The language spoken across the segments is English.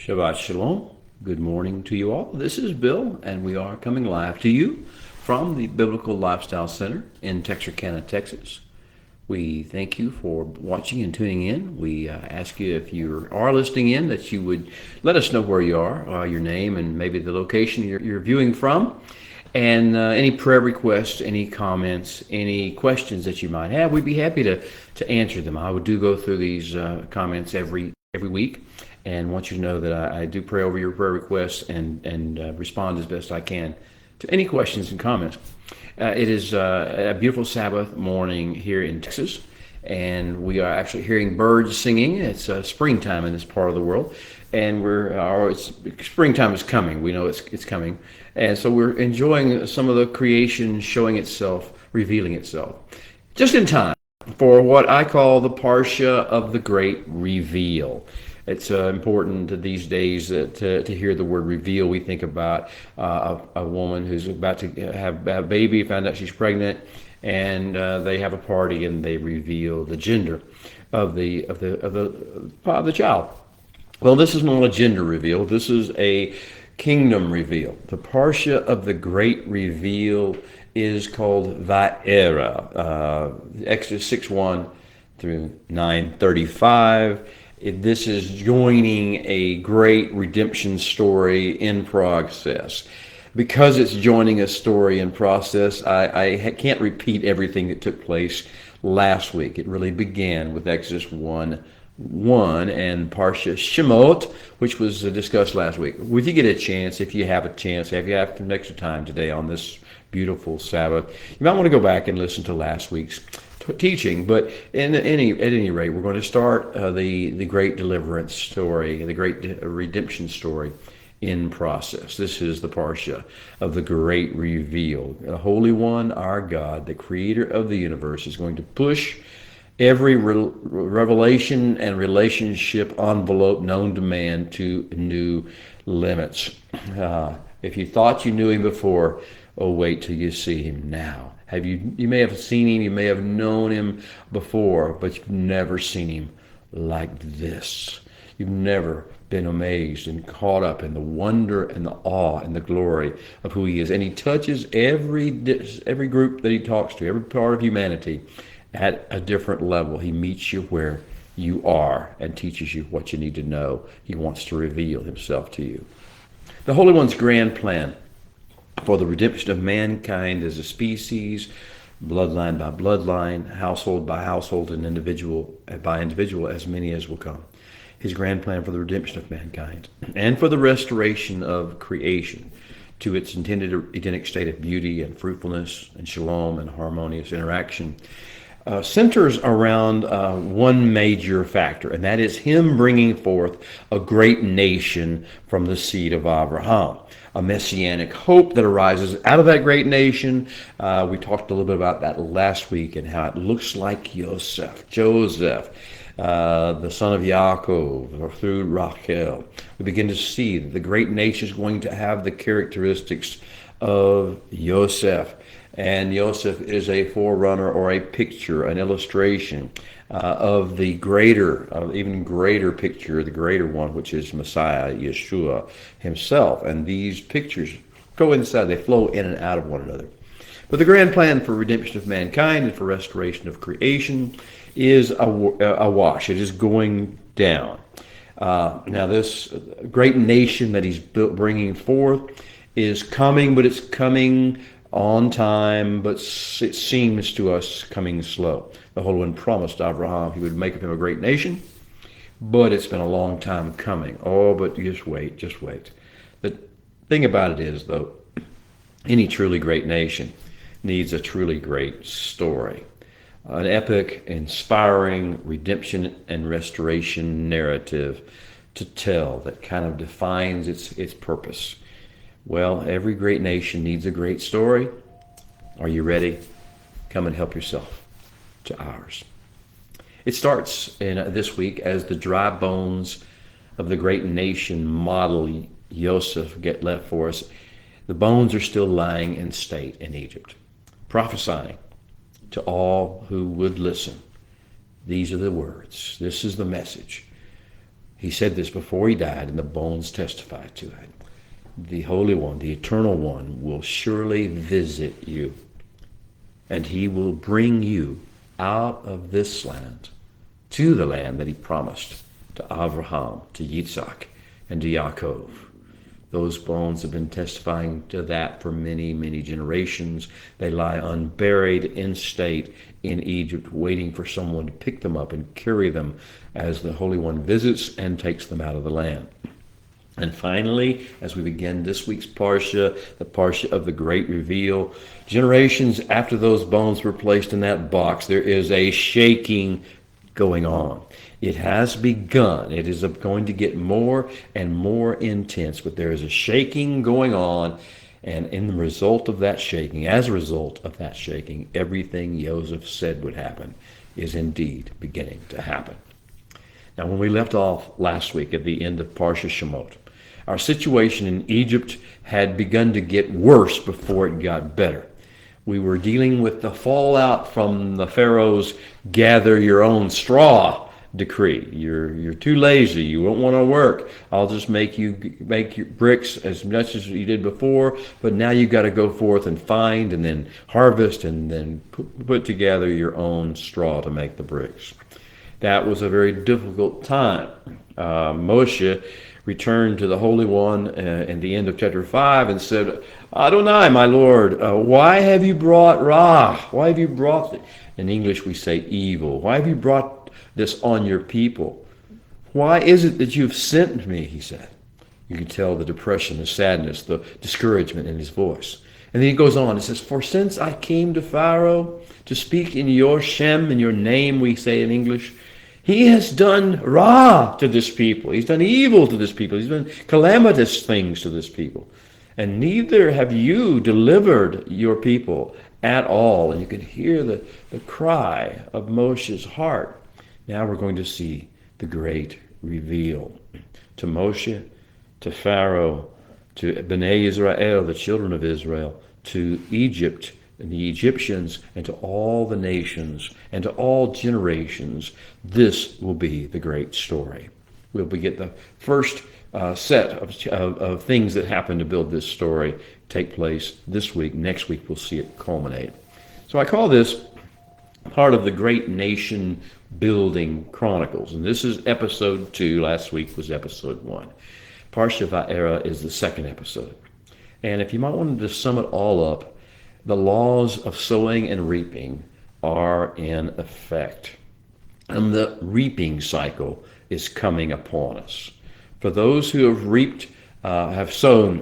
Shabbat Shalom. Good morning to you all. This is Bill, and we are coming live to you from the Biblical Lifestyle Center in Texarkana, Texas. We thank you for watching and tuning in. We ask you, if you are listening in, that you would let us know where you are, your name, and maybe the location you're viewing from. And any prayer requests, any comments, any questions that you might have, we'd be happy to answer them. I would do go through these comments every week, and want you to know that I do pray over your prayer requests and respond as best I can to any questions and comments. It is a beautiful Sabbath morning here in Texas, and we are actually hearing birds singing. It's springtime in this part of the world, and springtime is coming. We know it's coming, and so we're enjoying some of the creation showing itself, revealing itself, just in time for what I call the Parsha of the Great Reveal. It's important these days to hear the word reveal. We think about a woman who's about to have a baby, found out she's pregnant, and they have a party and they reveal the gender of the child. Well, this is not a gender reveal. This is a kingdom reveal. The Parsha of the Great Reveal is called Va'era, Exodus 6:1 through 9:35. This is joining a great redemption story in process. Because it's joining a story in process, I can't repeat everything that took place last week. It really began with Exodus 1:1 and Parsha Shemot, which was discussed last week. If you get a chance, if you have some extra time today on this beautiful Sabbath, you might want to go back and listen to last week's teaching. But at any rate, we're going to start the great deliverance story, the great redemption story in process. This is the Parsha of the Great Reveal. The Holy One, our God, the Creator of the universe, is going to push every revelation and relationship envelope known to man to new limits. If you thought you knew him before, oh, wait till you see him now. You may have seen him, you may have known him before, but you've never seen him like this. You've never been amazed and caught up in the wonder and the awe and the glory of who he is. And he touches every group that he talks to, every part of humanity at a different level. He meets you where you are and teaches you what you need to know. He wants to reveal himself to you. The Holy One's grand plan for the redemption of mankind as a species, bloodline by bloodline, household by household, and individual by individual, as many as will come. His grand plan for the redemption of mankind and for the restoration of creation to its intended Edenic state of beauty and fruitfulness and shalom and harmonious interaction centers around one major factor, and that is him bringing forth a great nation from the seed of Abraham. A messianic hope that arises out of that great nation. We talked a little bit about that last week and how it looks like Joseph, the son of Yaakov, through Rachel. We begin to see that the great nation is going to have the characteristics of Joseph. And Joseph is a forerunner or a picture, an illustration of the even greater picture, the greater one, which is Messiah, Yeshua himself. And these pictures coincide, they flow in and out of one another. But the grand plan for redemption of mankind and for restoration of creation is awash. It is going down. Now this great nation that he's bringing forth is coming, but it's coming on time, but it seems to us coming slow. The Holy One promised Abraham he would make of him a great nation, but it's been a long time coming. Oh, but just wait. The thing about it is, though, any truly great nation needs a truly great story. An epic, inspiring redemption and restoration narrative to tell that kind of defines its purpose. Well, every great nation needs a great story. Are you ready? Come and help yourself to ours. It starts in this week as the dry bones of the great nation model Joseph get left for us. The bones are still lying in state in Egypt, prophesying to all who would listen. These are the words. This is the message. He said this before he died, and the bones testify to it. The Holy One, the Eternal One, will surely visit you, and he will bring you out of this land to the land that he promised to Abraham, to Yitzhak, and to Yaakov. Those bones have been testifying to that for many, many generations. They lie unburied in state in Egypt, waiting for someone to pick them up and carry them as the Holy One visits and takes them out of the land. And finally, as we begin this week's Parsha, the Parsha of the Great Reveal, generations after those bones were placed in that box, there is a shaking going on. It has begun. It is going to get more and more intense, but there is a shaking going on, and as a result of that shaking, everything Joseph said would happen is indeed beginning to happen. Now, when we left off last week at the end of Parsha Shemot, our situation in Egypt had begun to get worse before it got better. We were dealing with the fallout from the Pharaoh's gather your own straw decree. You're too lazy. You won't want to work. I'll just make your bricks as much as you did before, but now you got to go forth and find and then harvest and then put together your own straw to make the bricks. That was a very difficult time. Moshe returned to the Holy One in the end of chapter 5 and said, Adonai, my Lord, why have you brought Ra? Why have you brought, in English we say evil, why have you brought this on your people? Why is it that you've sent me, he said. You can tell the depression, the sadness, the discouragement in his voice. And then he goes on, he says, for since I came to Pharaoh to speak in your Shem, in your name we say in English, he has done Ra to this people. He's done evil to this people. He's done calamitous things to this people. And neither have you delivered your people at all. And you can hear the cry of Moshe's heart. Now we're going to see the great reveal to Moshe, to Pharaoh, to Bnei Israel, the children of Israel, to Egypt, and the Egyptians, and to all the nations, and to all generations. This will be the great story. We'll get the first set of things that happen to build this story take place this week. Next week we'll see it culminate. So I call this part of the Great Nation Building Chronicles, and this is episode 2. Last week was episode 1. Parsha Va'era is the second episode. And if you might want to sum it all up, the laws of sowing and reaping are in effect. And the reaping cycle is coming upon us. For those who have sown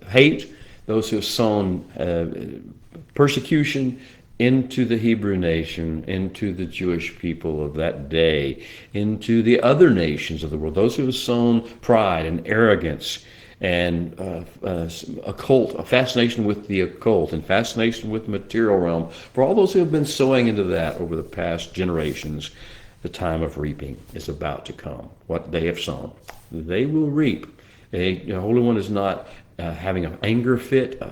hate, those who have sown persecution into the Hebrew nation, into the Jewish people of that day, into the other nations of the world, those who have sown pride and arrogance, and a fascination with the occult, and fascination with the material realm. For all those who have been sowing into that over the past generations, the time of reaping is about to come. What they have sown, they will reap. The Holy One is not having an anger fit.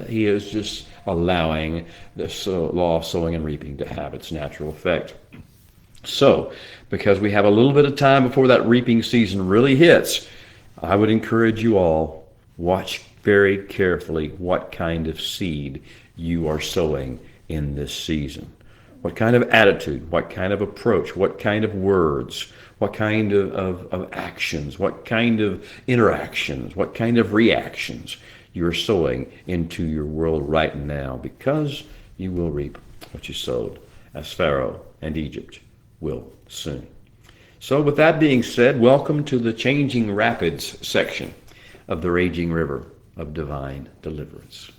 He is just allowing the law of sowing and reaping to have its natural effect. So, because we have a little bit of time before that reaping season really hits, I would encourage you all, watch very carefully what kind of seed you are sowing in this season. What kind of attitude, what kind of approach, what kind of words, what kind of actions, what kind of interactions, what kind of reactions you're sowing into your world right now, because you will reap what you sowed, as Pharaoh and Egypt will soon. So with that being said, welcome to the Changing Rapids section of the Raging River of Divine Deliverance.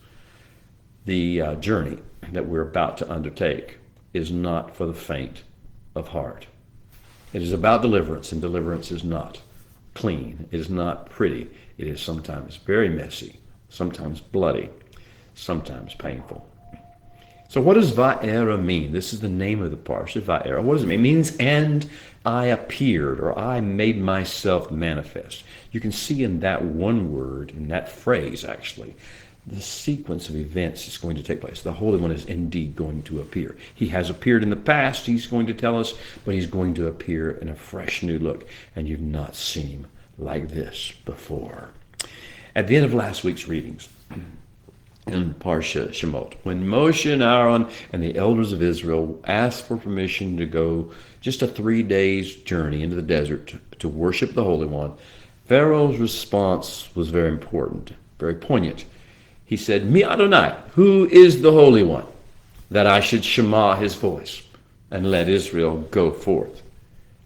The journey that we're about to undertake is not for the faint of heart. It is about deliverance, and deliverance is not clean. It is not pretty. It is sometimes very messy, sometimes bloody, sometimes painful. So what does Va'era mean? This is the name of the parsha, Va'era. What does it mean? It means, and I appeared, or I made myself manifest. You can see in that one word, in that phrase actually, the sequence of events is going to take place. The Holy One is indeed going to appear. He has appeared in the past, he's going to tell us, but he's going to appear in a fresh new look. And you've not seen him like this before. At the end of last week's readings, in Parsha Shemot, when Moshe and Aaron and the elders of Israel asked for permission to go just a 3 days journey into the desert to worship the Holy One, Pharaoh's response was very important, very poignant. He said, Mi Adonai, who is the Holy One, that I should shema his voice and let Israel go forth?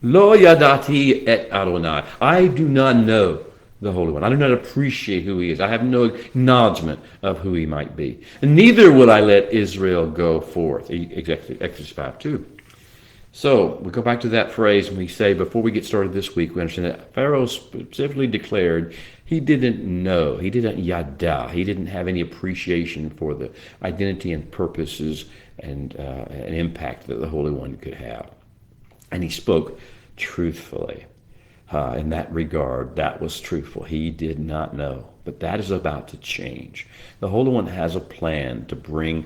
Lo yadati et Adonai. I do not know the Holy One. I do not appreciate who he is. I have no acknowledgement of who he might be. And neither will I let Israel go forth. Exodus 5:2. So we go back to that phrase and we say, before we get started this week, we understand that Pharaoh specifically declared he didn't know. He didn't yada. He didn't have any appreciation for the identity and purposes and an impact that the Holy One could have. And he spoke truthfully. In that regard, that was truthful. He did not know. But that is about to change. The Holy One has a plan to bring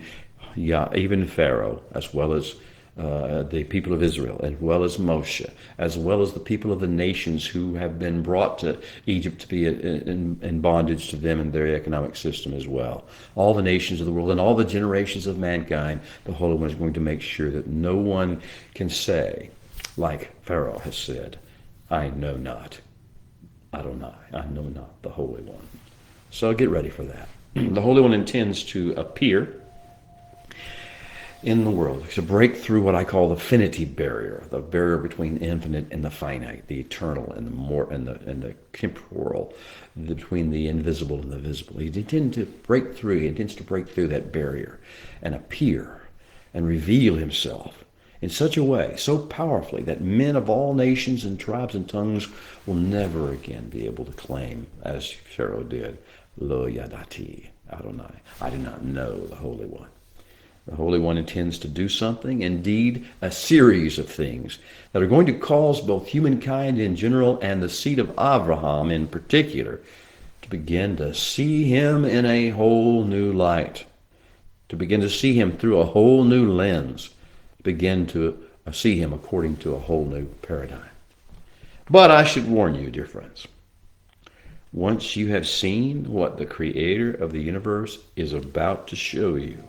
even Pharaoh, as well as the people of Israel, as well as Moshe, as well as the people of the nations who have been brought to Egypt to be in bondage to them and their economic system as well. All the nations of the world and all the generations of mankind, the Holy One is going to make sure that no one can say, like Pharaoh has said, I know not Adonai, I know not the Holy One. So get ready for that. The Holy One intends to appear in the world, to break through what I call the finity barrier, the barrier between the infinite and the finite, the eternal and the temporal, between the invisible and the visible. He intends to break through that barrier and appear and reveal himself in such a way, so powerfully, that men of all nations and tribes and tongues will never again be able to claim, as Pharaoh did, Lo yadati Adonai, I do not know the Holy One. The Holy One intends to do something, indeed a series of things, that are going to cause both humankind in general and the seed of Abraham in particular to begin to see him in a whole new light, to begin to see him through a whole new lens, begin to see him according to a whole new paradigm. But I should warn you, dear friends, once you have seen what the Creator of the universe is about to show you,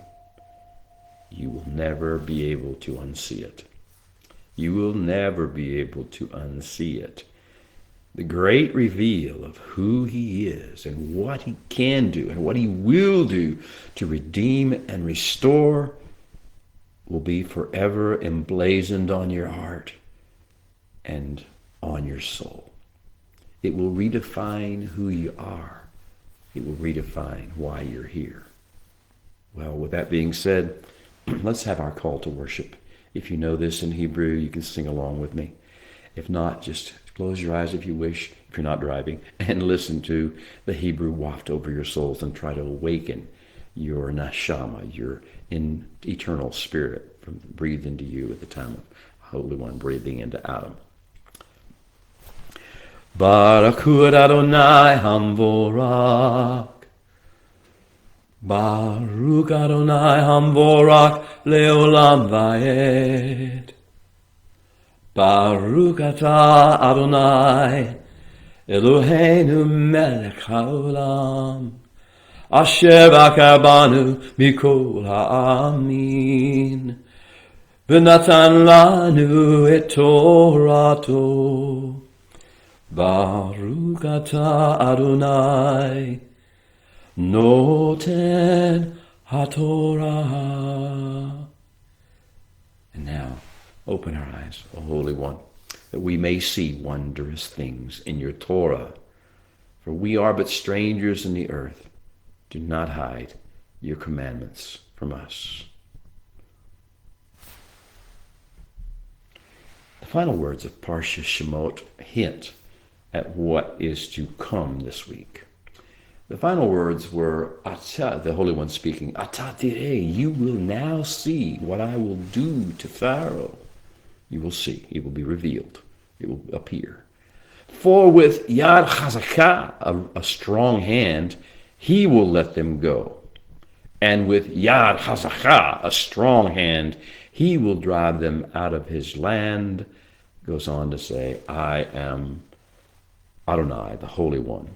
you will never be able to unsee it. You will never be able to unsee it. The great reveal of who he is and what he can do and what he will do to redeem and restore will be forever emblazoned on your heart and on your soul. It will redefine who you are. It will redefine why you're here. Well, with that being said, let's have our call to worship. If you know this in Hebrew, you can sing along with me. If not, just close your eyes if you wish, if you're not driving, and listen to the Hebrew waft over your souls and try to awaken your neshama, your eternal spirit, from breathed into you at the time of Holy One breathing into Adam. Baruch hu Adonai Hamvorak. Baruch Adonai Hamvorak Leolam Vaed. Baruch atah Adonai Eloheinu melech haolam. Asher bakar banu mikol ha'amin. V'natan lanu et Torato. Baruch atah Adonai Noten HaTorah. And now, open our eyes, O Holy One, that we may see wondrous things in your Torah. For we are but strangers in the earth. Do not hide your commandments from us. The final words of Parsha Shemot hint at what is to come this week. The final words were, Atah, the Holy One speaking, Atah tireh, you will now see what I will do to Pharaoh. You will see. It will be revealed. It will appear. For with Yad Chazakah, a strong hand, He will let them go. And with Yad Hazakah, a strong hand, he will drive them out of his land. Goes on to say, I am Adonai, the Holy One.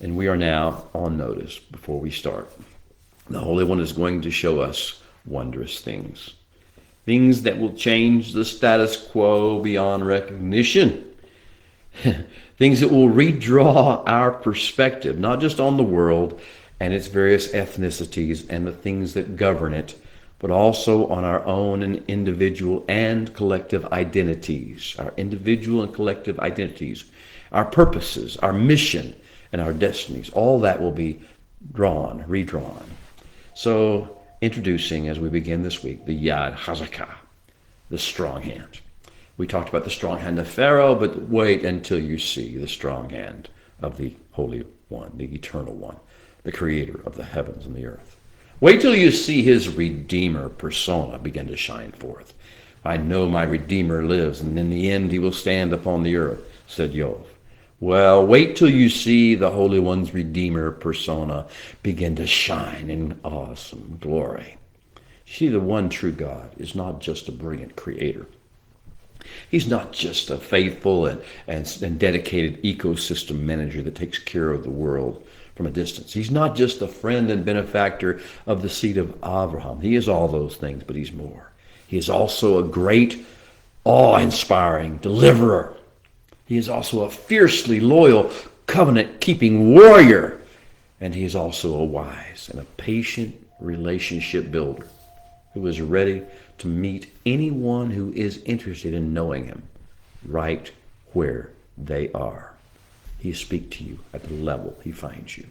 And we are now on notice before we start. The Holy One is going to show us wondrous things. Things that will change the status quo beyond recognition. Things that will redraw our perspective, not just on the world and its various ethnicities and the things that govern it, but also on our own and individual and collective identities, our individual and collective identities, our purposes, our mission, and our destinies. All that will be redrawn. So, introducing, as we begin this week, the Yad Hazakah, the strong hand. We talked about the strong hand of Pharaoh, but wait until you see the strong hand of the Holy One, the Eternal One, the Creator of the heavens and the earth. Wait till you see his Redeemer persona begin to shine forth. I know my Redeemer lives, and in the end he will stand upon the earth, said Job. Well, wait till you see the Holy One's Redeemer persona begin to shine in awesome glory. See, the one true God is not just a brilliant creator. He's not just a faithful and dedicated ecosystem manager that takes care of the world from a distance. He's not just a friend and benefactor of the seed of Abraham. He is all those things, but he's more. He is also a great, awe-inspiring deliverer. He is also a fiercely loyal, covenant-keeping warrior. And he is also a wise and a patient relationship builder who is ready to meet anyone who is interested in knowing him right where they are. He speaks to you at the level he finds you.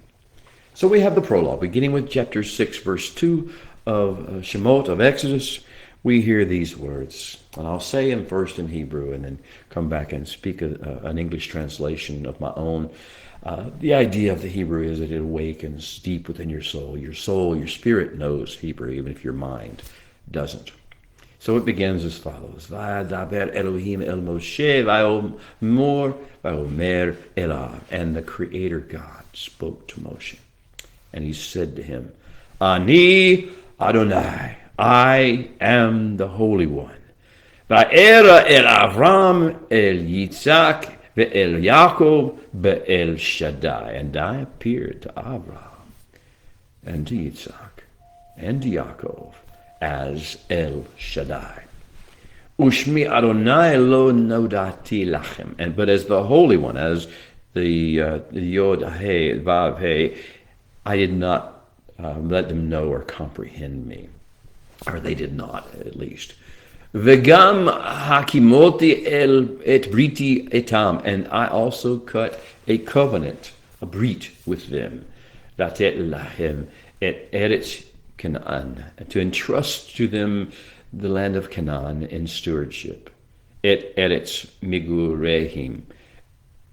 So we have the prologue, beginning with chapter 6, verse 2 of Shemot, of Exodus. We hear these words, and I'll say them first in Hebrew and then come back and speak an English translation of my own. The idea of the Hebrew is that it awakens deep within your soul. Your soul, your spirit knows Hebrew, even if your mind doesn't. So it begins as follows. Va'adaber Elohim el Moshe va'omer elav. And the Creator God spoke to Moshe. And he said to him, Ani Adonai, I am the Holy One. Va'era el Avram el Yitzhak ve'el Yaakov ve'el Shaddai. And I appeared to Abraham and to Yitzhak and to Yaakov as El Shaddai. Ushmi Adonai lo nodati lachem. But as the Holy One, as the Yod He, Vav He, I did not let them know or comprehend me. Or they did not, at least. Vegam hakimoti et briti etam. And I also cut a covenant, a brit with them. Latet lahem et eretz Canaan, to entrust to them the land of Canaan in stewardship. Et eretz migurehim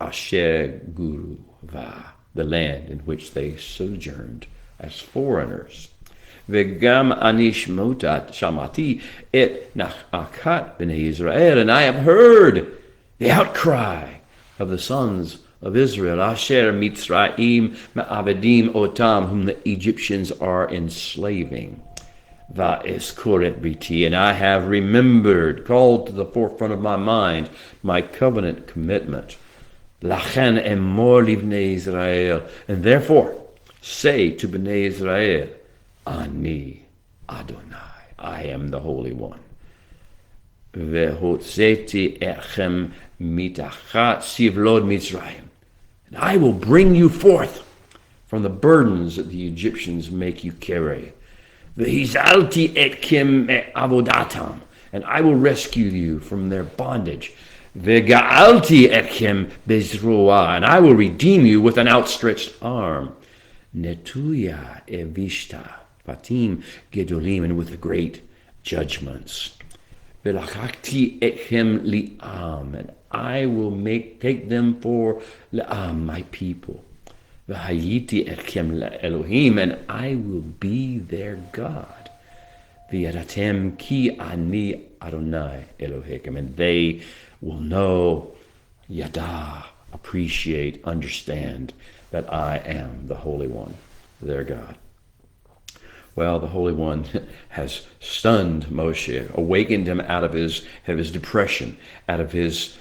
asher guru va, the land in which they sojourned as foreigners. Vegam anish motat shamati et nachakat b'nei Israel, and I have heard the outcry of the sons of Israel, Asher Mitzrayim Ma'avedim Otam, whom the Egyptians are enslaving. Va'eskoret biti, and I have remembered, called to the forefront of my mind, my covenant commitment. Lachen emor livnei Israel, and therefore say to Bnei Israel, Ani Adonai, I am the Holy One. Vehotzeti echem mitachat sivlod Mitzrayim. And I will bring you forth from the burdens that the Egyptians make you carry. V'hizalti etkem avodatam. And I will rescue you from their bondage. V'ga'alti etkem bezroah. And I will redeem you with an outstretched arm. Netuya evishta fatim gedolim. And with great judgments. V'lachakti etchem li'am. And I will take them for Le'am, my people. V'hayiti etchem Elohim, and I will be their God. V'yadatem ki ani Adonai Elohim, and they will know, yada, appreciate, understand that I am the Holy One, their God. Well, the Holy One has stunned Moshe, awakened him out of his depression, out of his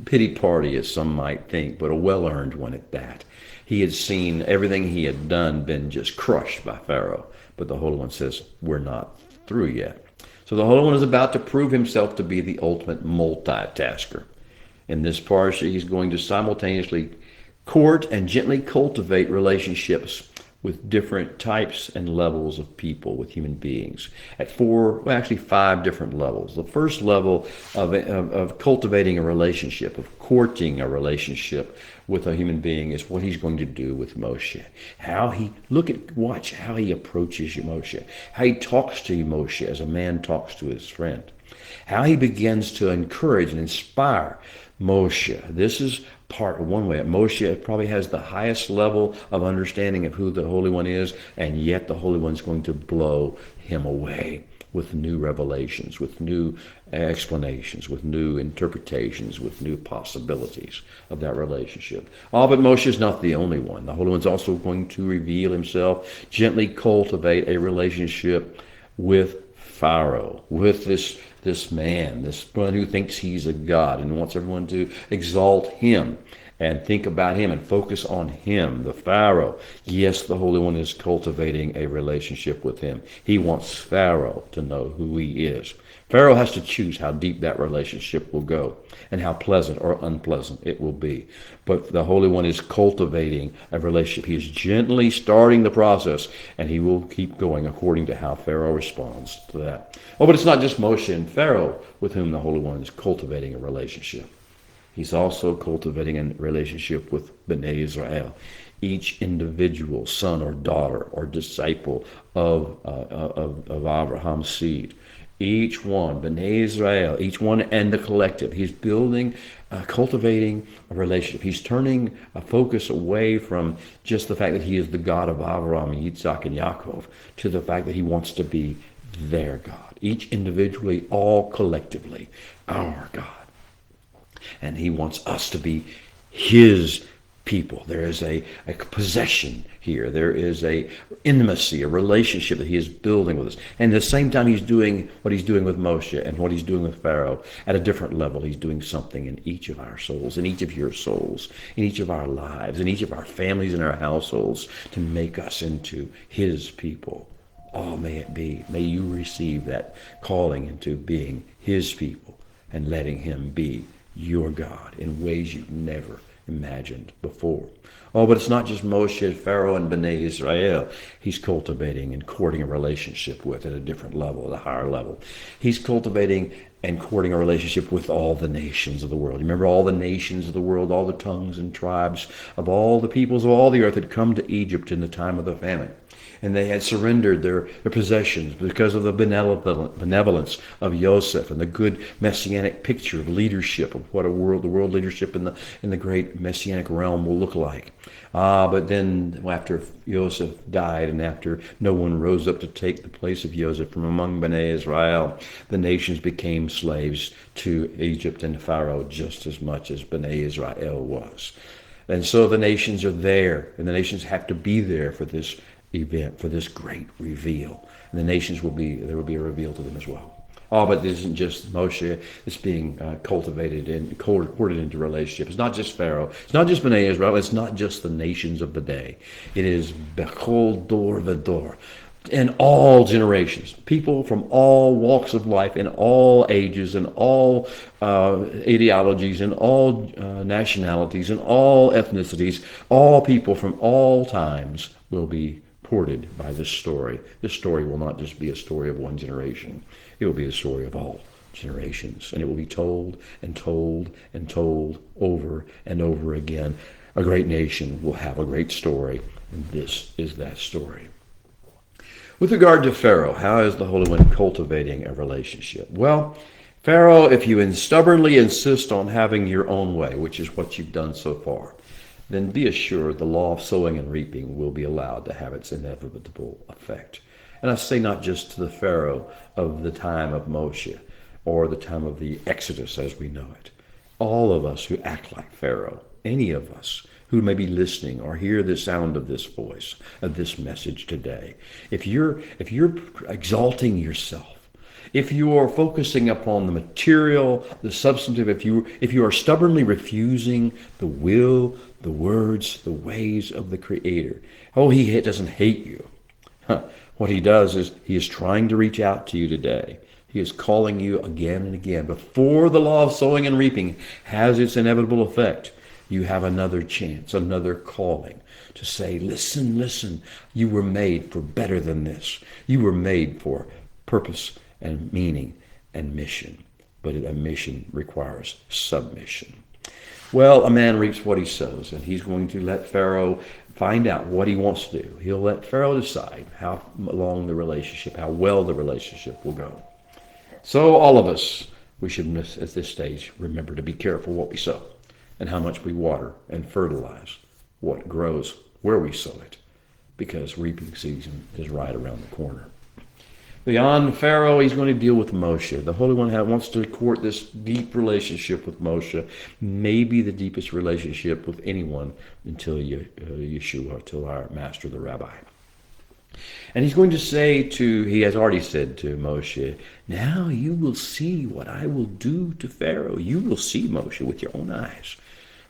pity party, as some might think, but a well-earned one at that. He had seen everything he had done been just crushed by Pharaoh, but the Holy One says, we're not through yet. So the Holy One is about to prove himself to be the ultimate multitasker. In this parsha, he's going to simultaneously court and gently cultivate relationships with different types and levels of people, with human beings, at five different levels. The first level of cultivating a relationship, of courting a relationship with a human being, is what he's going to do with Moshe. Watch how he approaches Moshe, how he talks to Moshe as a man talks to his friend, how he begins to encourage and inspire Moshe. This is one way. Moshe probably has the highest level of understanding of who the Holy One is, and yet the Holy One's going to blow him away with new revelations, with new explanations, with new interpretations, with new possibilities of that relationship. But Moshe is not the only one. The Holy One's also going to reveal himself, gently cultivate a relationship with Pharaoh, with this man, this one who thinks he's a god and wants everyone to exalt him and think about him and focus on him, the Pharaoh. Yes, the Holy One is cultivating a relationship with him. He wants Pharaoh to know who he is. Pharaoh has to choose how deep that relationship will go and how pleasant or unpleasant it will be. But the Holy One is cultivating a relationship. He is gently starting the process, and he will keep going according to how Pharaoh responds to that. But it's not just Moshe and Pharaoh with whom the Holy One is cultivating a relationship. He's also cultivating a relationship with Bnei Israel, each individual son or daughter or disciple of Abraham's seed. Each one, Bnei Israel, each one and the collective. He's building, cultivating a relationship. He's turning a focus away from just the fact that he is the God of Avraham, Yitzhak, and Yaakov, to the fact that he wants to be their God. Each individually, all collectively, our God. And he wants us to be his people. There is a possession here. There is a intimacy, a relationship that he is building with us. And at the same time, he's doing what he's doing with Moshe and what he's doing with Pharaoh at a different level. He's doing something in each of our souls, in each of your souls, in each of our lives, in each of our families and our households, to make us into his people. May you receive that calling into being his people and letting him be your God in ways you've never imagined before. But it's not just Moshe, Pharaoh, and Bnei Israel he's cultivating and courting a relationship with at a different level, at a higher level. He's cultivating and courting a relationship with all the nations of the world. Remember, all the nations of the world, all the tongues and tribes of all the peoples of all the earth had come to Egypt in the time of the famine. And they had surrendered their possessions because of the benevolence of Joseph and the good messianic picture of leadership, of what the world leadership in the great messianic realm will look like. But then after Joseph died and after no one rose up to take the place of Joseph from among Bnei Israel, the nations became slaves to Egypt and Pharaoh just as much as Bnei Israel was. And so the nations are there, and the nations have to be there for this event, for this great reveal. And the nations there will be a reveal to them as well. But this isn't just Moshe. It's being cultivated and courted into relationship. It's not just Pharaoh. It's not just Bnei Israel. It's not just the nations of the day. It is Bechol Dor V'Dor. In all generations, people from all walks of life, in all ages, in all ideologies, in all nationalities, in all ethnicities, all people from all times will be ported by this story. This story will not just be a story of one generation. It will be a story of all generations. And it will be told and told and told over and over again. A great nation will have a great story, and this is that story. With regard to Pharaoh, how is the Holy One cultivating a relationship? Well, Pharaoh, if you stubbornly insist on having your own way, which is what you've done so far, then be assured the law of sowing and reaping will be allowed to have its inevitable effect. And I say not just to the Pharaoh of the time of Moshe or the time of the Exodus as we know it. All of us who act like Pharaoh, any of us who may be listening or hear the sound of this voice, of this message today. If you're exalting yourself, if you are focusing upon the material, the substantive, if you are stubbornly refusing the will, the words, the ways of the Creator, he doesn't hate you. What he does is he is trying to reach out to you today. He is calling you again and again. Before the law of sowing and reaping has its inevitable effect, you have another chance, another calling to say, listen, listen, you were made for better than this. You were made for purpose and meaning and mission. But a mission requires submission. Well, a man reaps what he sows, and he's going to let Pharaoh find out what he wants to do. He'll let Pharaoh decide how long the relationship, how well the relationship will go. So all of us, we should, at this stage, remember to be careful what we sow and how much we water and fertilize what grows where we sow it, because reaping season is right around the corner. Beyond Pharaoh, he's going to deal with Moshe. The Holy One wants to court this deep relationship with Moshe, maybe the deepest relationship with anyone until Yeshua, until our master, the rabbi. And he's going to say he has already said to Moshe, now you will see what I will do to Pharaoh. You will see, Moshe, with your own eyes.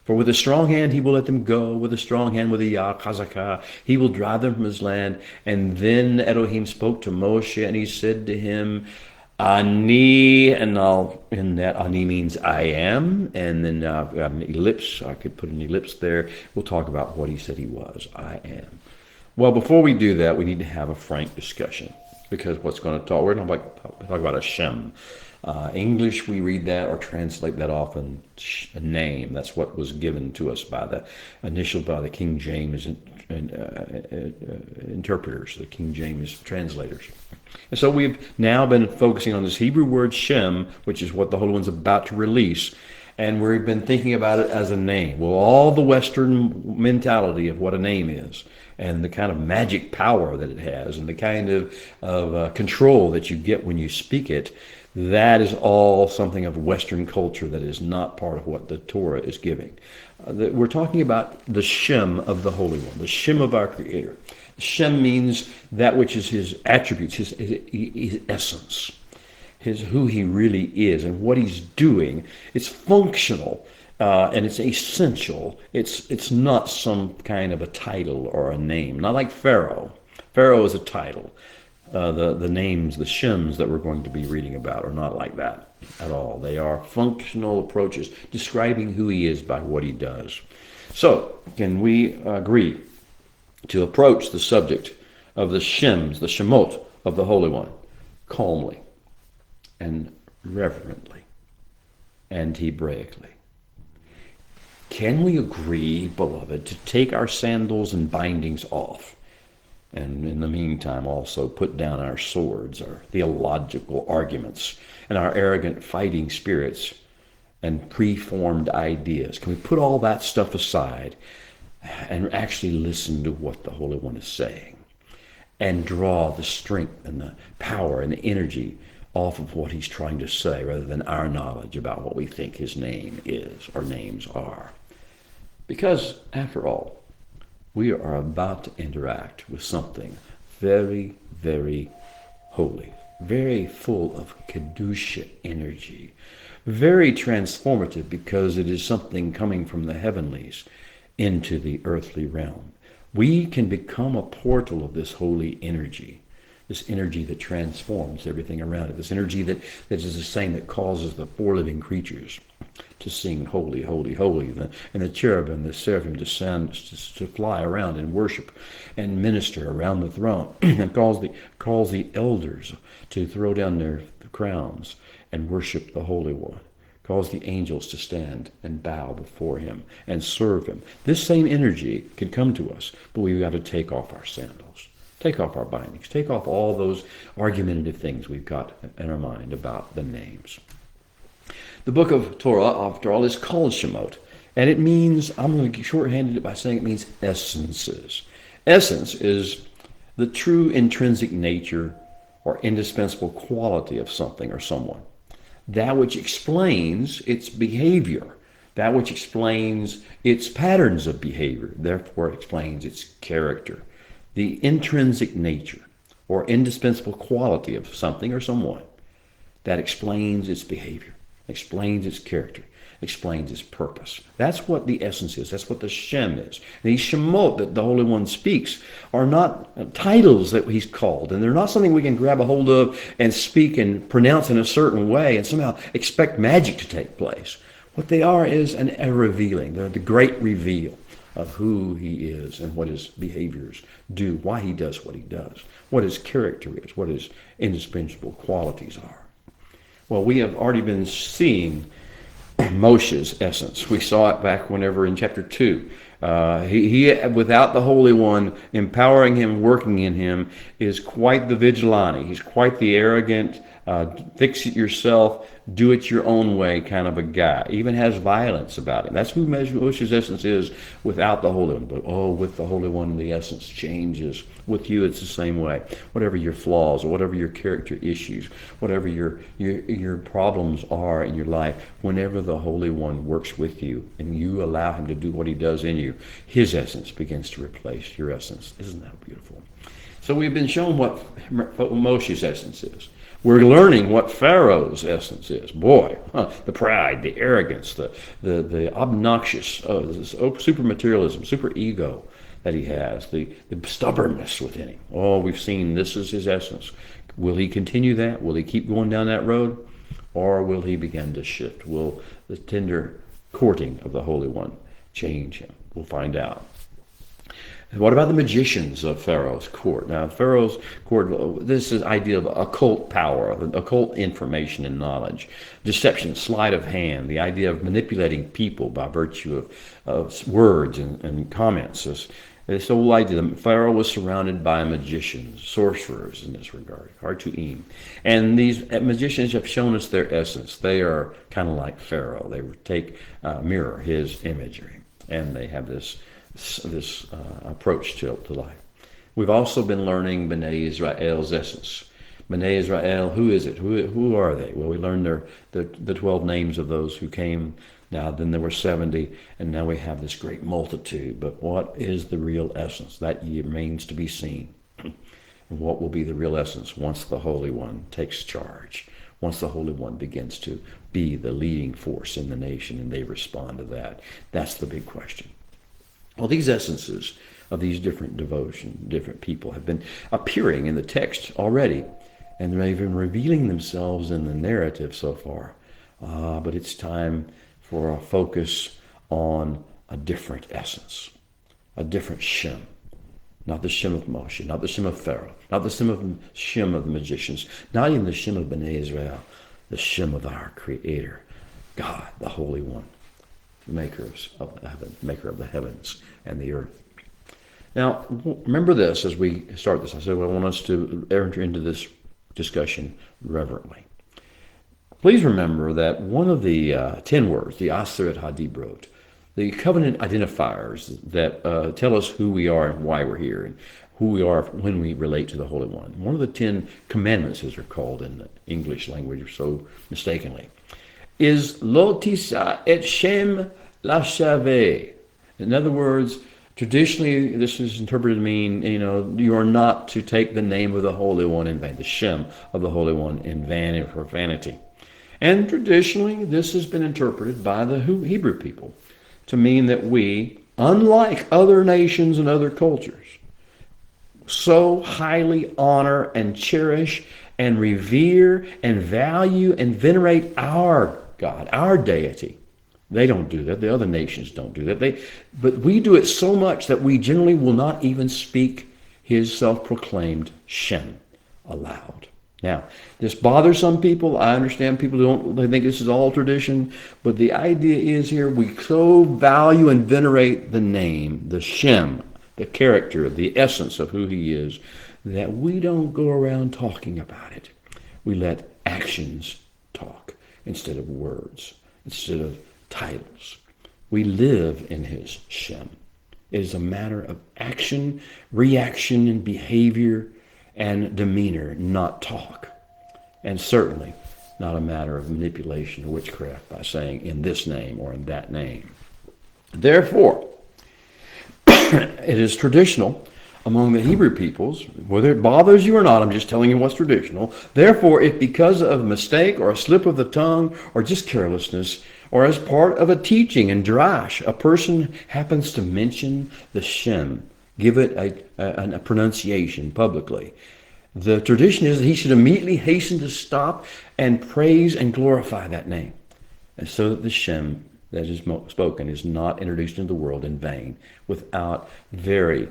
For with a strong hand he will let them go, with a strong hand, with a yah, chazakah, he will drive them from his land. And then Elohim spoke to Moshe, and he said to him, Ani, and in that Ani means I am, and then I've got an ellipse. I could put an ellipse there. We'll talk about what he said he was. I am. Well, before we do that, we need to have a frank discussion, because we're going to talk about Hashem. English, we read that or translate that often, a name. That's what was given to us by the King James interpreters, the King James translators. And so we've now been focusing on this Hebrew word Shem, which is what the Holy One's about to release. And we've been thinking about it as a name. Well, all the Western mentality of what a name is, and the kind of magic power that it has, and the kind of control that you get when you speak it, that is all something of Western culture that is not part of what the Torah is giving. We're talking about the Shem of the Holy One, the Shem of our Creator. Shem means that which is his attributes, his essence, who he really is and what he's doing. It's functional. And it's essential. It's not some kind of a title or a name. Not like Pharaoh. Pharaoh is a title. The names, the Shems that we're going to be reading about are not like that at all. They are functional approaches describing who he is by what he does. So, can we agree to approach the subject of the Shems, the Shemot of the Holy One, calmly and reverently and Hebraically? Can we agree, beloved, to take our sandals and bindings off, and in the meantime also put down our swords, our theological arguments, and our arrogant fighting spirits and preformed ideas? Can we put all that stuff aside and actually listen to what the Holy One is saying and draw the strength and the power and the energy off of what he's trying to say, rather than our knowledge about what we think his name is or names are? Because, after all, we are about to interact with something very, very holy, very full of Kedusha energy, very transformative, because it is something coming from the heavenlies into the earthly realm. We can become a portal of this holy energy, this energy that transforms everything around it, this energy that is the same that causes the four living creatures to sing holy, holy, holy, and the cherubim, the seraphim to fly around and worship and minister around the throne, and calls the elders to throw down their crowns and worship the Holy One, calls the angels to stand and bow before him and serve him. This same energy can come to us, but we've got to take off our sandals, take off our bindings, take off all those argumentative things we've got in our mind about the names. The book of Torah, after all, is called Shemot, and it means, I'm going to shorthand it by saying it means essences. Essence is the true intrinsic nature or indispensable quality of something or someone, that which explains its behavior, that which explains its patterns of behavior, therefore explains its character, the intrinsic nature or indispensable quality of something or someone that explains its behavior, explains its character, explains its purpose. That's what the essence is. That's what the Shem is. These Shemot that the Holy One speaks are not titles that he's called, and they're not something we can grab a hold of and speak and pronounce in a certain way and somehow expect magic to take place. What they are is a revealing. They're the great reveal of who he is and what his behaviors do, why he does what he does, what his character is, what his indispensable qualities are. Well, we have already been seeing Moshe's essence. We saw it back whenever in chapter 2. He, without the Holy One empowering him, working in him, is quite the vigilante. He's quite the arrogant, fix it yourself, do it your own way kind of a guy. Even has violence about him. That's who Moshe's essence is without the Holy One. But with the Holy One, the essence changes. With you, it's the same way. Whatever your flaws, or whatever your character issues, whatever your problems are in your life, whenever the Holy One works with you and you allow him to do what he does in you, his essence begins to replace your essence. Isn't that beautiful? So we've been shown what Moshe's essence is. We're learning what Pharaoh's essence is. Boy, the pride, the arrogance, the obnoxious, super materialism, super ego that he has, the stubbornness within him. We've seen this is his essence. Will he continue that? Will he keep going down that road? Or will he begin to shift? Will the tender courting of the Holy One change him? We'll find out. And what about the magicians of Pharaoh's court? Now, Pharaoh's court, this is idea of occult power, occult information and knowledge, deception, sleight of hand, the idea of manipulating people by virtue of words and comments. This whole idea that Pharaoh was surrounded by magicians, sorcerers in this regard, Hartuim. And these magicians have shown us their essence. They are kind of like Pharaoh. They mirror his imagery, and they have this approach to life. We've also been learning Bnei Israel's essence. Bnei Israel, who is it? Who are they? Well, we learned the 12 names of those who came. Now, then there were 70, and now we have this great multitude. But what is the real essence? That remains to be seen. And what will be the real essence once the Holy One takes charge? Once the Holy One begins to be the leading force in the nation, and they respond to that? That's the big question. Well, these essences of these different different people have been appearing in the text already, and they've been revealing themselves in the narrative so far. But it's time for a focus on a different essence, a different Shem. Not the Shem of Moshe, not the Shem of Pharaoh, not the Shem of the magicians, not even the Shem of Bnei Israel, the Shem of our Creator, God, the Holy One, maker of the heavens and the earth. Now, remember this as we start this. I said, I want us to enter into this discussion reverently. Please remember that one of the 10 words, the Aseret HaDibrot, the covenant identifiers that tell us who we are and why we're here, and who we are when we relate to the Holy One. One of the 10 commandments, as they're called in the English language so mistakenly, is Lo tisa et Shem lashaveh. In other words, traditionally this is interpreted to mean, you are not to take the name of the Holy One in vain, the Shem of the Holy One in vain for vanity. And traditionally this has been interpreted by the Hebrew people to mean that we, unlike other nations and other cultures, so highly honor and cherish and revere and value and venerate our God, our deity. They don't do that. The other nations don't do that. But we do it so much that we generally will not even speak his self-proclaimed Shem aloud. Now, this bothers some people. I understand they think this is all tradition. But the idea is here, we so value and venerate the name, the Shem, the character, the essence of who he is, that we don't go around talking about it. We let actions talk instead of words, instead of titles. We live in his Shem. It is a matter of action, reaction, and behavior and demeanor, not talk. And certainly, not a matter of manipulation or witchcraft by saying in this name or in that name. Therefore, it is traditional among the Hebrew peoples, whether it bothers you or not, I'm just telling you what's traditional. Therefore, if because of a mistake or a slip of the tongue or just carelessness or as part of a teaching in drash, a person happens to mention the Shem, give it a pronunciation publicly, the tradition is that he should immediately hasten to stop and praise and glorify that name, and so that the Shem that is spoken is not introduced into the world in vain, without very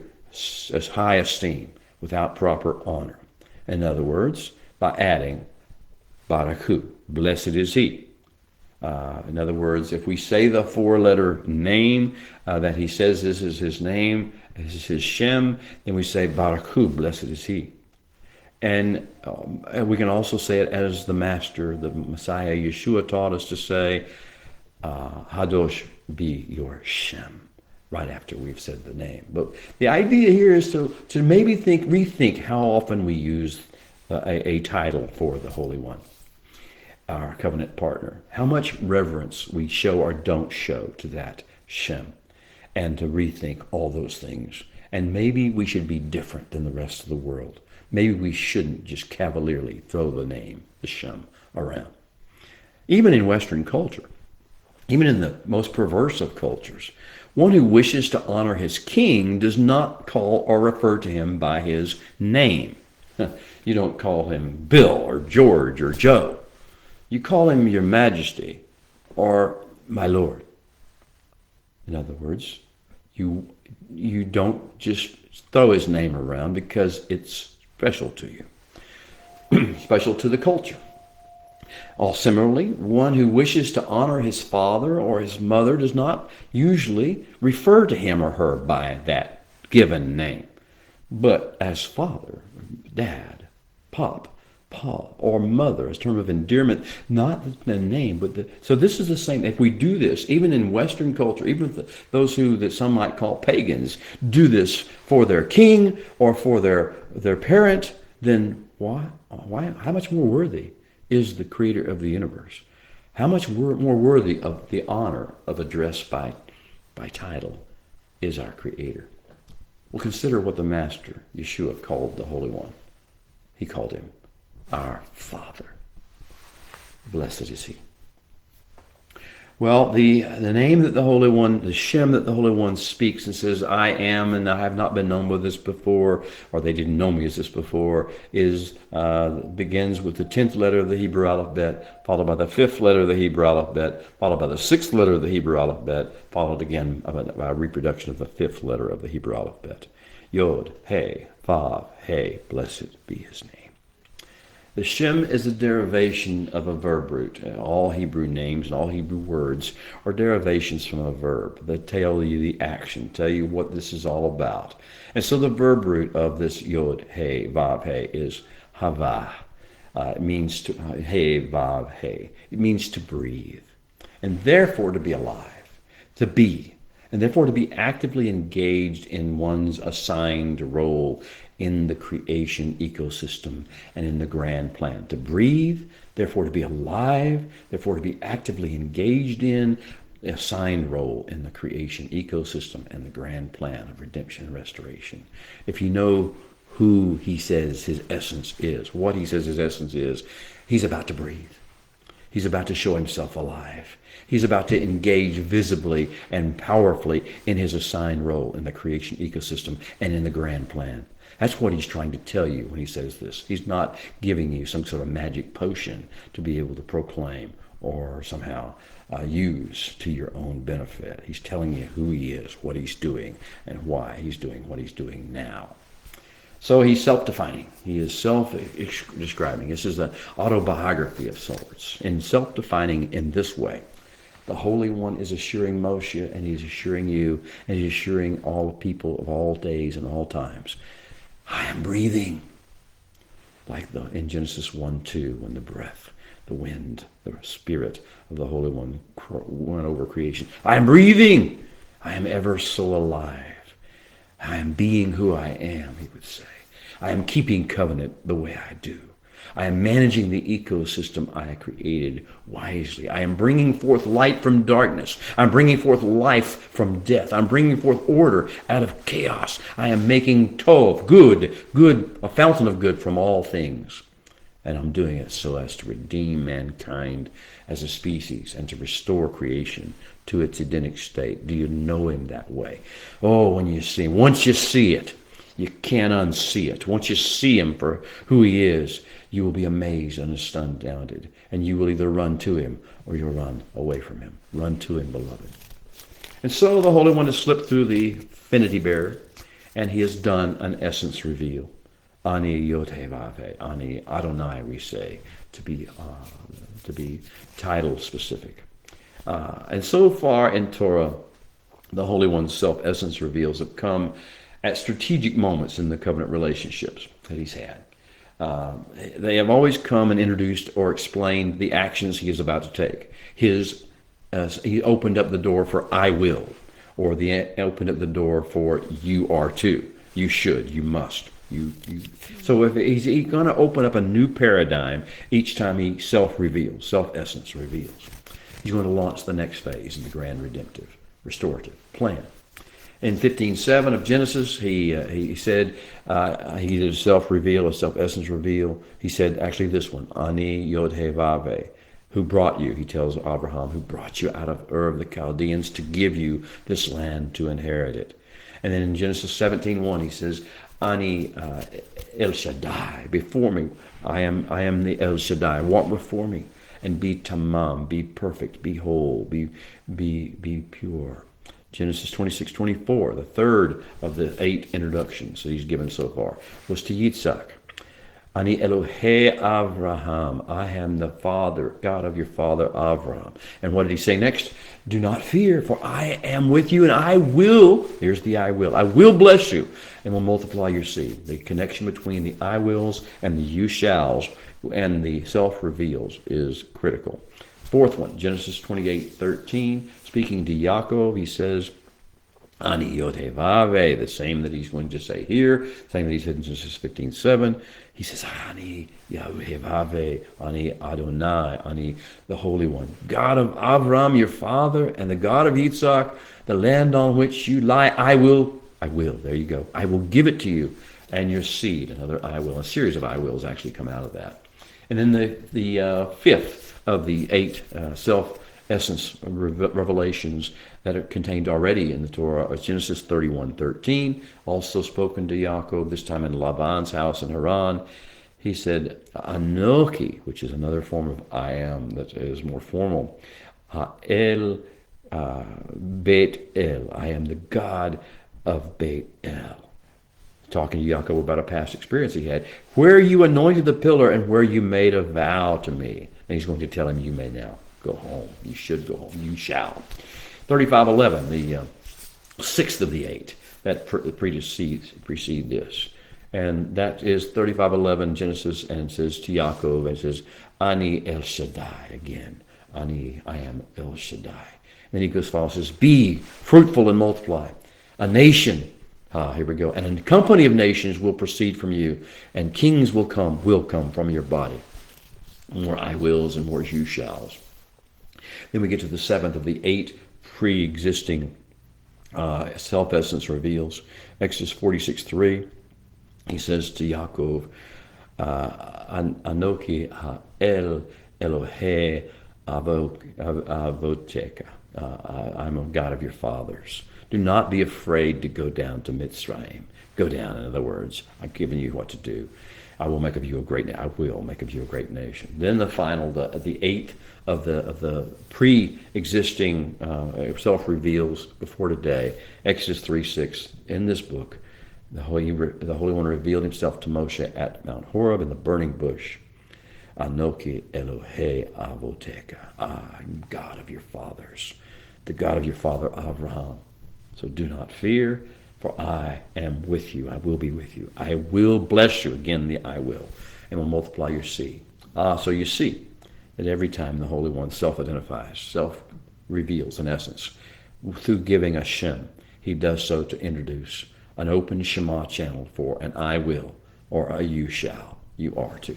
as high esteem, without proper honor. In other words, by adding Barakhu, blessed is he. In other words, if we say the four-letter name that he says this is his name, this is his Shem, then we say Barakhu, blessed is he. And we can also say it as the Master, the Messiah, Yeshua taught us to say, Hadosh be your Shem, right after we've said the name. But the idea here is to maybe rethink how often we use a title for the Holy One, our covenant partner. How much reverence we show or don't show to that Shem, and to rethink all those things. And maybe we should be different than the rest of the world. Maybe we shouldn't just cavalierly throw the name, the Shem, around. Even in Western culture, even in the most perverse of cultures, one who wishes to honor his king does not call or refer to him by his name. You don't call him Bill or George or Joe. You call him your majesty or my lord. In other words, you don't just throw his name around because it's special to you, special to the culture. Similarly, one who wishes to honor his father or his mother does not usually refer to him or her by that given name, but as father, dad, pop, pa, or mother, as a term of endearment, not the name, but so this is the same. If we do this, even in Western culture, even if those that some might call pagans do this for their king or for their parent, then why? How much more worthy is the creator of the universe? How much more worthy of the honor of address by title is our creator? Well, consider what the Master, Yeshua, called the Holy One. He called him our Father. Blessed is he. Well, the name that the Holy One, the Shem that the Holy One speaks and says, I am and I have not been known with this before, or they didn't know me as this before, begins with the 10th letter of the Hebrew alphabet, followed by the 5th letter of the Hebrew alphabet, followed by the 6th letter of the Hebrew alphabet, followed again by a reproduction of the 5th letter of the Hebrew alphabet. Yod, He, Vav, He, blessed be his name. The Shem is a derivation of a verb root. All Hebrew names and all Hebrew words are derivations from a verb that tell you the action, tell you what this is all about. And so the verb root of this Yod, He, Vav, He is Havah. It means to, He, Vav, He. It means to breathe. And therefore to be alive, to be. And therefore to be actively engaged in one's assigned role in the creation ecosystem and in the grand plan. To breathe, therefore to be alive, therefore to be actively engaged in the assigned role in the creation ecosystem and the grand plan of redemption and restoration. If you know who he says his essence is, what he says his essence is, he's about to breathe. He's about to show himself alive. He's about to engage visibly and powerfully in his assigned role in the creation ecosystem and in the grand plan. That's what he's trying to tell you when he says this. He's not giving you some sort of magic potion to be able to proclaim or somehow use to your own benefit. He's telling you who he is, what he's doing, and why he's doing what he's doing now. So he's self-defining. He is self-describing. This is an autobiography of sorts. And self-defining in this way. The Holy One is assuring Moshe, and he's assuring you, and he's assuring all people of all days and all times. I am breathing. Like in Genesis 1:2, when the breath, the wind, the spirit of the Holy One went over creation. I am breathing. I am ever so alive. I am being who I am, he would say. I am keeping covenant the way I do. I am managing the ecosystem I created wisely. I am bringing forth light from darkness. I'm bringing forth life from death. I'm bringing forth order out of chaos. I am making tov, good, a fountain of good from all things. And I'm doing it so as to redeem mankind as a species and to restore creation to its Edenic state. Do you know him that way? Oh, when you see him, once you see it, you can't unsee it. Once you see him for who he is, you will be amazed and astounded. And you will either run to him or you'll run away from him. Run to him, beloved. And so the Holy One has slipped through the Infinity Bear, and he has done an essence reveal. Ani Yotevave, Ani Adonai, we say, to be title specific. And so far in Torah, the Holy One's self-essence reveals have come at strategic moments in the covenant relationships that he's had. They have always come and introduced or explained the actions he is about to take. He opened up the door for I will, or opened up the door for you are to, you should, you must. So if he's going to open up a new paradigm each time he self-reveals, self-essence reveals. He's going to launch the next phase in the grand redemptive, restorative plan. In 15:7 of Genesis, he said he did a self-reveal, a self-essence reveal. He said actually this one, Ani Yod-He-Vav-He, who brought you, he tells Abraham, who brought you out of Ur of the Chaldeans to give you this land to inherit it. And then in Genesis 17:1, he says, Ani El Shaddai, before me. I am the El Shaddai. Walk before me and be tamam, be perfect, be whole, be pure. Genesis 26:24, the third of the 8 introductions that he's given so far, was to Yitzhak. Ani Elohe Avraham, I am the Father, God of your father Avraham. And what did he say next? Do not fear, for I am with you, and I will, here's the I will bless you, and will multiply your seed. The connection between the I wills and the you shalls and the self-reveals is critical. Fourth one, Genesis 28:13, speaking to Yaakov, he says, Ani Yotevave, the same that he's going to say here, same that he said in Genesis 15:7. He says, Ani Yotevave, Ani Adonai, Ani the Holy One, God of Avram, your father, and the God of Yitzhak, the land on which you lie, I will, there you go, I will give it to you, and your seed, another I will, a series of I wills actually come out of that. And then the fifth of the 8 self-essence revelations that are contained already in the Torah is Genesis 31:13, also spoken to Yaakov, this time in Laban's house in Haran. He said, Anoki, which is another form of I am that is more formal. El Beit El, I am the God of Beit El. Talking to Yaakov about a past experience he had. Where you anointed the pillar and where you made a vow to me. And he's going to tell him, you may now go home. You should go home. You shall. 35:11, the 6th of the 8 that precede this. And that is 35:11 Genesis, and it says to Yaakov, and it says, Ani El Shaddai again. Ani, I am El Shaddai. Then he goes forward and says, be fruitful and multiply. A nation, here we go, and a company of nations will proceed from you, and kings will come from your body. More I wills and more you shalls. Then we get to the 7th of the 8 pre-existing self-essence reveals. Exodus 46:3. He says to Yaakov, Anoki El Elohe Avoteka. I'm a God of your fathers. Do not be afraid to go down to Mitzrayim. Go down, in other words. I've given you what to do. I will make of you a great nation. Then the final, the 8th of the pre-existing self-reveals before today, Exodus 3:6. In this book, the Holy One revealed himself to Moshe at Mount Horeb in the burning bush. Anoki Elohe Avoteka. I'm God of your fathers, the God of your father Abraham. So do not fear, for I am with you. I will be with you. I will bless you. Again, the I will. And will multiply your seed. So you see that every time the Holy One self-identifies, self-reveals in essence, through giving a Shem, he does so to introduce an open Shema channel for an I will or a you shall, you are to.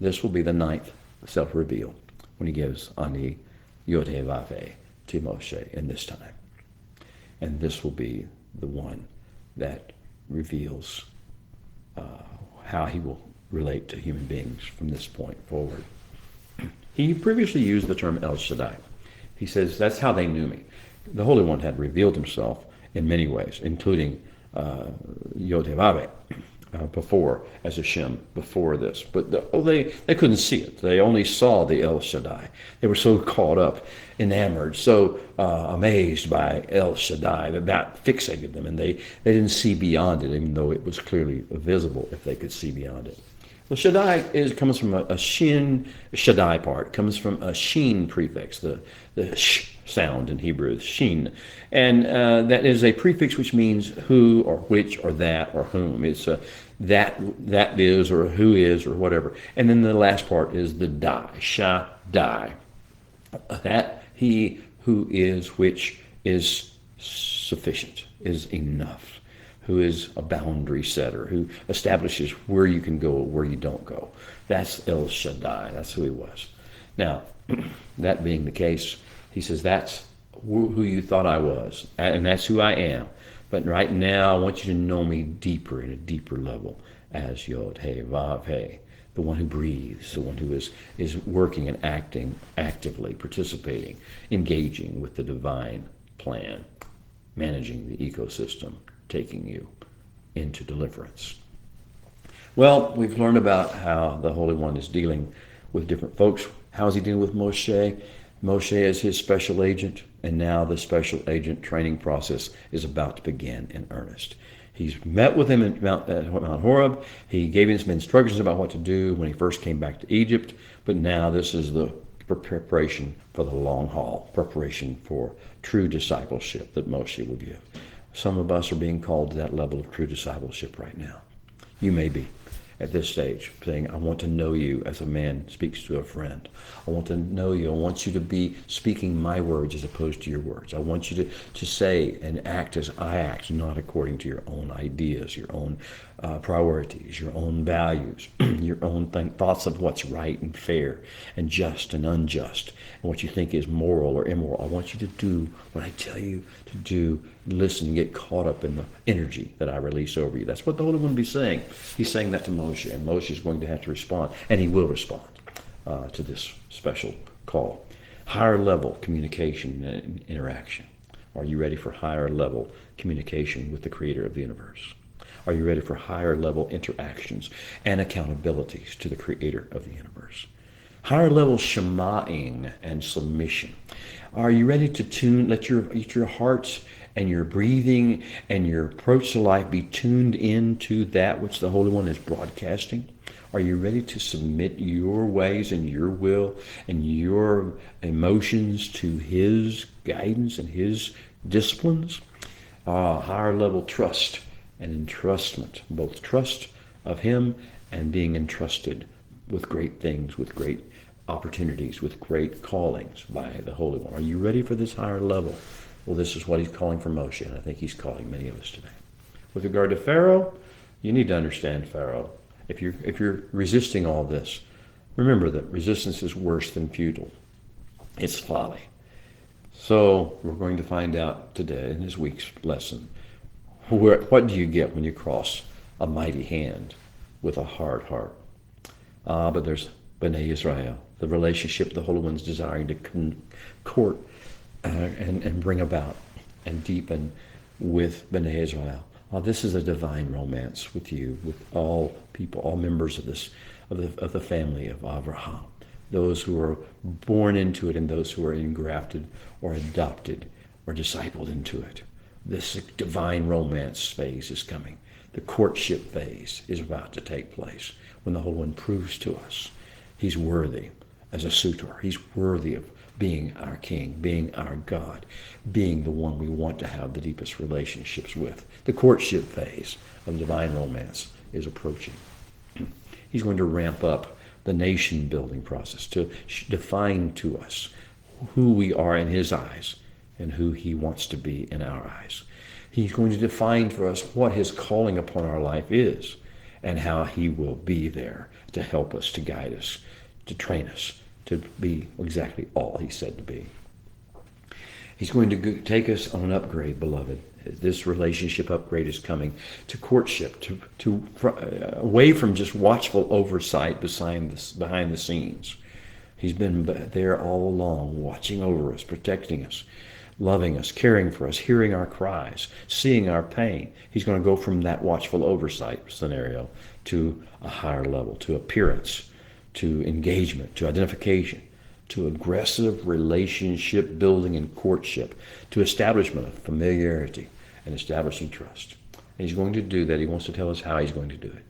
This will be the ninth self-reveal when he gives Ani Yod-Heh-Vav-Heh to Moshe in this time. And this will be the one that reveals how he will relate to human beings from this point forward. He previously used the term El Shaddai. He says, that's how they knew me. The Holy One had revealed himself in many ways, including Yod-Heh-Vav-Heh before, as Hashem, before this. But they couldn't see it. They only saw the El Shaddai. They were so caught up, enamored, so amazed by El Shaddai that fixated them, and they didn't see beyond it, even though it was clearly visible if they could see beyond it. Well, Shaddai comes from a shin, Shaddai part, comes from a sheen prefix, the sh sound in Hebrew, sheen. And that is a prefix which means who or which or that or whom. It's that is or who is or whatever. And then the last part is the dai, Shaddai. That he who is, which is sufficient, is enough. Who is a boundary setter, who establishes where you can go, where you don't go. That's El Shaddai. That's who he was. Now, that being the case, he says, that's who you thought I was, and that's who I am. But right now, I want you to know me deeper, in a deeper level, as Yod-Heh-Vav-Heh, the one who breathes, the one who is working and acting actively, participating, engaging with the divine plan, managing the ecosystem, taking you into deliverance. Well, we've learned about how the Holy One is dealing with different folks. How is he dealing with Moshe? Moshe is his special agent, and now the special agent training process is about to begin in earnest. He's met with him at Mount Horeb. He gave him some instructions about what to do when he first came back to Egypt, but now this is the preparation for the long haul, preparation for true discipleship that Moshe will give. Some of us are being called to that level of true discipleship right now. You may be at this stage saying, I want to know you as a man speaks to a friend. I want to know you. I want you to be speaking my words as opposed to your words. I want you to say and act as I act, not according to your own ideas, your own priorities, your own values, your own thoughts of what's right and fair and just and unjust, and what you think is moral or immoral. I want you to do what I tell you to do. Listen and get caught up in the energy that I release over you. That's what the Holy One will be saying. He's saying that to Moshe, and Moshe is going to have to respond, and he will respond to this special call. Higher level communication and interaction. Are you ready for higher level communication with the Creator of the universe? Are you ready for higher level interactions and accountabilities to the Creator of the universe? Higher level shema'ing and submission. Are you ready to let your hearts and your breathing and your approach to life be tuned into that which the Holy One is broadcasting? Are you ready to submit your ways and your will and your emotions to His guidance and His disciplines? Higher level trust and entrustment, both trust of Him and being entrusted with great things, with great opportunities, with great callings by the Holy One. Are you ready for this higher level? Well, this is what He's calling for Moshe, and I think He's calling many of us today. With regard to Pharaoh, you need to understand Pharaoh. If you're resisting all this, remember that resistance is worse than futile. It's folly. So we're going to find out today in this week's lesson, what do you get when you cross a mighty hand with a hard heart? But there's B'nai Israel, the relationship the Holy One's desiring to court and bring about and deepen with B'nai Israel. This is a divine romance with you, with all people, all members of the family of Abraham, those who are born into it and those who are engrafted or adopted or discipled into it. This divine romance phase is coming. The courtship phase is about to take place when the Holy One proves to us He's worthy as a suitor. He's worthy of being our king, being our God, being the one we want to have the deepest relationships with. The courtship phase of divine romance is approaching. He's going to ramp up the nation building process to define to us who we are in His eyes and who He wants to be in our eyes. He's going to define for us what His calling upon our life is. and how he will be there to help us, to guide us, to train us, to be exactly all he said to be. He's going to take us on an upgrade, beloved. This relationship upgrade is coming to courtship, away from just watchful oversight behind the scenes. He's been there all along, watching over us, protecting us, loving us, caring for us, hearing our cries, seeing our pain. He's going to go from that watchful oversight scenario to a higher level, to appearance, to engagement, to identification, to aggressive relationship building and courtship, to establishment of familiarity and establishing trust. And he's going to do that. He wants to tell us how he's going to do it.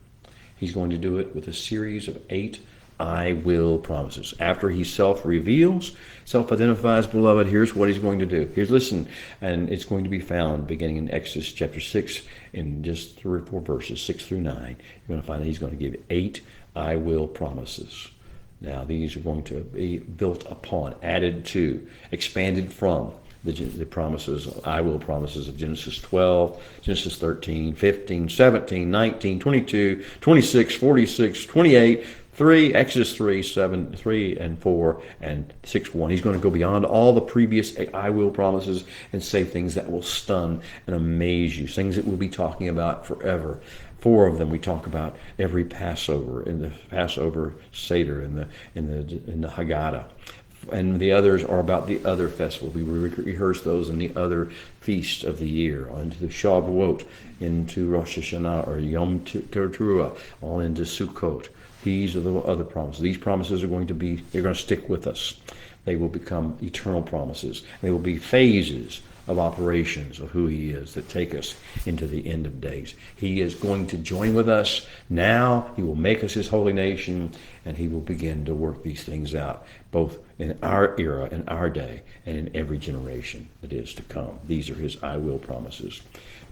He's going to do it with a series of 8 I will promises. After he self-reveals, self-identifies, beloved, here's what he's going to do. Here's, listen, and it's going to be found beginning in Exodus chapter 6 in just 3 or 4 verses, 6 through 9. You're going to find that he's going to give 8 I will promises. Now, these are going to be built upon, added to, expanded from the promises, I will promises of Genesis 12, Genesis 13, 15, 17, 19, 22, 26, 46, 28, 3, Exodus 3, 7, 3 and 4, and 6, 1. He's going to go beyond all the previous I will promises and say things that will stun and amaze you, things that we'll be talking about forever. 4 of them we talk about every Passover, in the Passover Seder, in the Haggadah. And the others are about the other festivals. We rehearse those in the other feasts of the year, into the Shavuot, into Rosh Hashanah, or Yom Teruah, all into Sukkot. These are the other promises. These promises are going to be, they're going to stick with us. They will become eternal promises. They will be phases of operations of who he is that take us into the end of days. He is going to join with us now. He will make us his holy nation, and he will begin to work these things out, both in our era, in our day, and in every generation that is to come. These are his I will promises.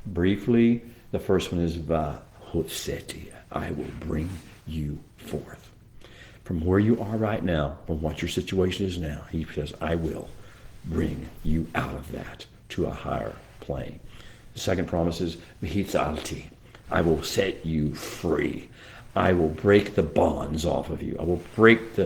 Briefly, the first one is Vahotseti. I will bring you forth. From where you are right now, from what your situation is now, he says, I will bring you out of that to a higher plane. The second promise is Vihitzalti. I will set you free. I will break the bonds off of you. I will break the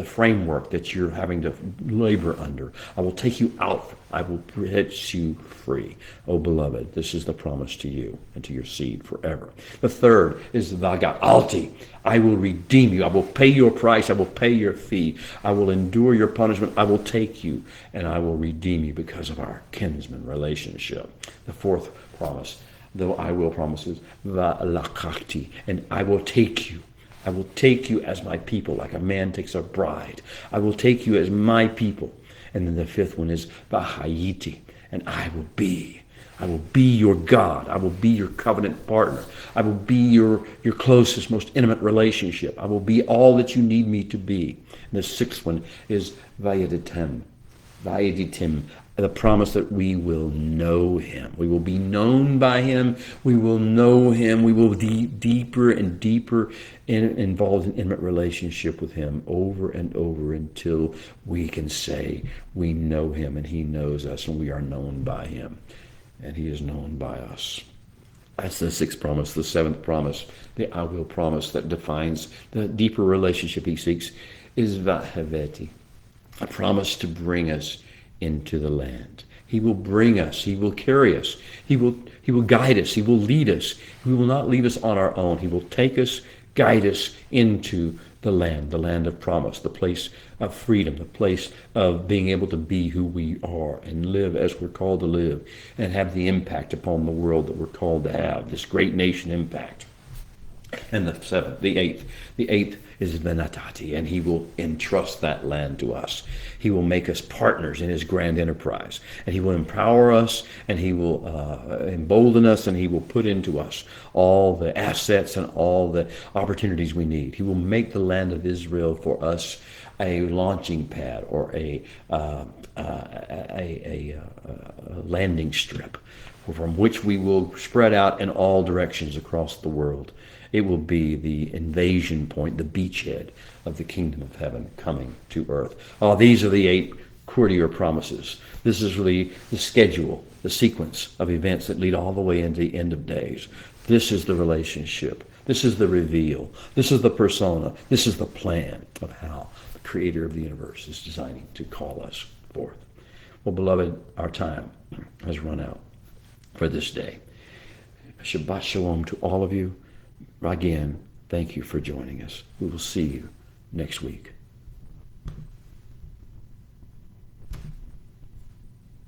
framework that you're having to labor under. I will take you out. I will set you free. Oh, beloved, this is the promise to you and to your seed forever. The third is Vaga'alti. I will redeem you. I will pay your price. I will pay your fee. I will endure your punishment. I will take you, and I will redeem you because of our kinsman relationship. The fourth promise, though I will promises, Va'lakati, and I will take you. I will take you as my people, like a man takes a bride. I will take you as my people. And then the fifth one is Vahayiti, and I will be your God. I will be your covenant partner. I will be your closest, most intimate relationship. I will be all that you need me to be. And the sixth one is Vayeditim, the promise that we will know him. We will be known by him. We will know him. We will be deeper and deeper involved in intimate relationship with him over and over until we can say we know him and he knows us and we are known by him and he is known by us. That's the sixth promise. The seventh promise, the I will promise that defines the deeper relationship he seeks, is Vahaveti, a promise to bring us into the land. He will bring us. He will carry us. He will guide us. He will lead us. He will not leave us on our own. He will take us, guide us into the land of promise, the place of freedom, the place of being able to be who we are and live as we're called to live and have the impact upon the world that we're called to have, this great nation impact. And the eighth is Venatati, and he will entrust that land to us. He will make us partners in his grand enterprise, and he will empower us, and he will embolden us, and he will put into us all the assets and all the opportunities we need. He will make the land of Israel for us a launching pad or a landing strip from which we will spread out in all directions across the world. It will be the invasion point, the beachhead of the kingdom of heaven coming to earth. Oh, these are the 8 courtier promises. This is really the schedule, the sequence of events that lead all the way into the end of days. This is the relationship This is the reveal. This is the persona. This is the plan of how the creator of the universe is designing to call us forth. Well, beloved, our time has run out for this day. Shabbat shalom to all of you. Again, thank you for joining us. We will see you next week.